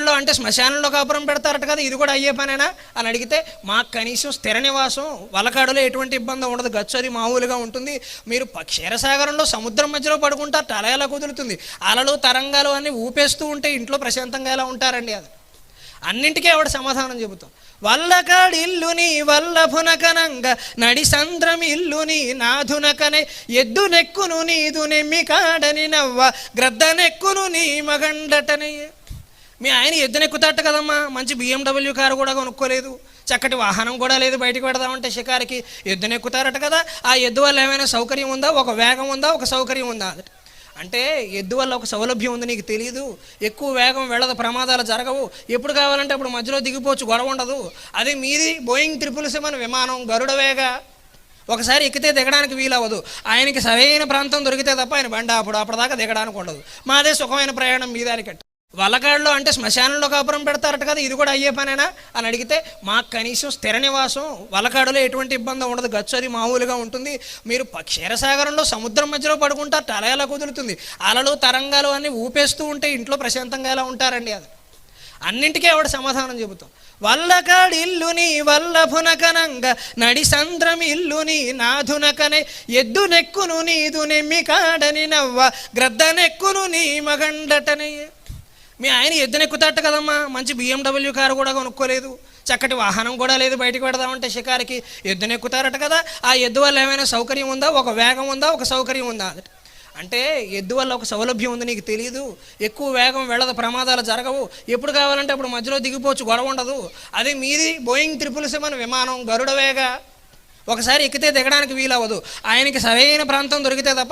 వలకాడులో అంటే శ్మశానంలో కాపురం పెడతారట కదా, ఇది కూడా అయ్యే పనేనా అని అడిగితే, మాకు కనీసం స్థిర నివాసం వలకాడులో ఎటువంటి ఇబ్బంది ఉండదు, గచ్చు అది మామూలుగా ఉంటుంది. మీరు క్షీరసాగరంలో సముద్రం మధ్యలో పడుకుంటారు, తల ఎలా కుదురుతుంది, అలలు తరంగాలు అన్నీ ఊపేస్తూ ఉంటే ఇంట్లో ప్రశాంతంగా ఎలా ఉంటారండి? అది అన్నింటికీ ఆవిడ సమాధానం చెబుతాం. వల్లకాడిల్లుని వల్లభునకనంగ నడి సంద్రం ఇల్లుని నాధునకనే ఎద్దు నెక్కును నీదు నెమ్మి కాడని నవ్వ గ్రద్ద నెక్కును నీ మగండటనే. మీ ఆయన ఎద్దునెక్కుతాట కదమ్మా, మంచి BMW కారు కూడా కొనుక్కోలేదు, చక్కటి వాహనం కూడా లేదు, బయటకు పెడదామంటే షికారికి ఎద్దునెక్కుతారట కదా. ఆ ఎద్దు వల్ల ఏమైనా సౌకర్యం ఉందా, ఒక వేగం ఉందా, ఒక సౌకర్యం ఉందా? అంటే ఎద్దు వల్ల ఒక సౌలభ్యం ఉంది, నీకు తెలియదు. ఎక్కువ వేగం వెళ్ళదు, ప్రమాదాలు జరగవు, ఎప్పుడు కావాలంటే అప్పుడు మధ్యలో దిగిపోవచ్చు, గొడవ ఉండదు. అదే మీది బోయింగ్ 777 విమానం, గరుడ వేగ, ఒకసారి ఎక్కితే దిగడానికి వీలవ్వదు. ఆయనకి సరైన ప్రాంతం దొరికితే తప్ప ఆయన బండి అప్పటిదాకా దిగడానికి ఉండదు. మాదే సుఖమైన ప్రయాణం మీ దానికట్ట. వలకాడులో అంటే శ్మశానంలో కాపురం పెడతారట కదా, ఇది కూడా అయ్యే పనేనా అని అడిగితే, మాకు కనీసం స్థిర నివాసం వలకాడులో ఎటువంటి ఇబ్బంది ఉండదు, గచ్చు అది మామూలుగా ఉంటుంది. మీరు క్షీరసాగరంలో సముద్రం మధ్యలో పడుకుంటారు, తల ఎలా కుదురుతుంది, అలలు తరంగాలు అన్నీ ఊపేస్తూ ఉంటే ఇంట్లో ప్రశాంతంగా ఎలా ఉంటారండి? అది అన్నింటికీ ఆవిడ సమాధానం చెబుతాం. వల్లకాడిల్లుని వల్లభునకనంగ నడి సంద్రం ఇల్లుని నాధునకనే ఎద్దు నెక్కును నీదు నెమ్మి కాడని నవ్వ గ్రద్ద నెక్కును నీ మగండటనే. మీ ఆయన ఎద్దునెక్కుతాట కదమ్మా, మంచి BMW కారు కూడా కొనుక్కోలేదు, చక్కటి వాహనం కూడా లేదు, బయటకు పెడదామంటే షికారికి ఎద్దునెక్కుతారట కదా. ఆ ఎద్దు వల్ల ఏమైనా సౌకర్యం ఉందా, ఒక వేగం ఉందా, ఒక సౌకర్యం ఉందా? అంటే ఎద్దు వల్ల ఒక సౌలభ్యం ఉంది, నీకు తెలియదు. ఎక్కువ వేగం వెళ్ళదు, ప్రమాదాలు జరగవు, ఎప్పుడు కావాలంటే అప్పుడు మధ్యలో దిగిపోవచ్చు, గొడవ ఉండదు. అదే మీది బోయింగ్ 777 విమానం, గరుడ వేగ, ఒకసారి ఎక్కితే దిగడానికి వీలవ్వదు. ఆయనకి సరైన ప్రాంతం దొరికితే తప్ప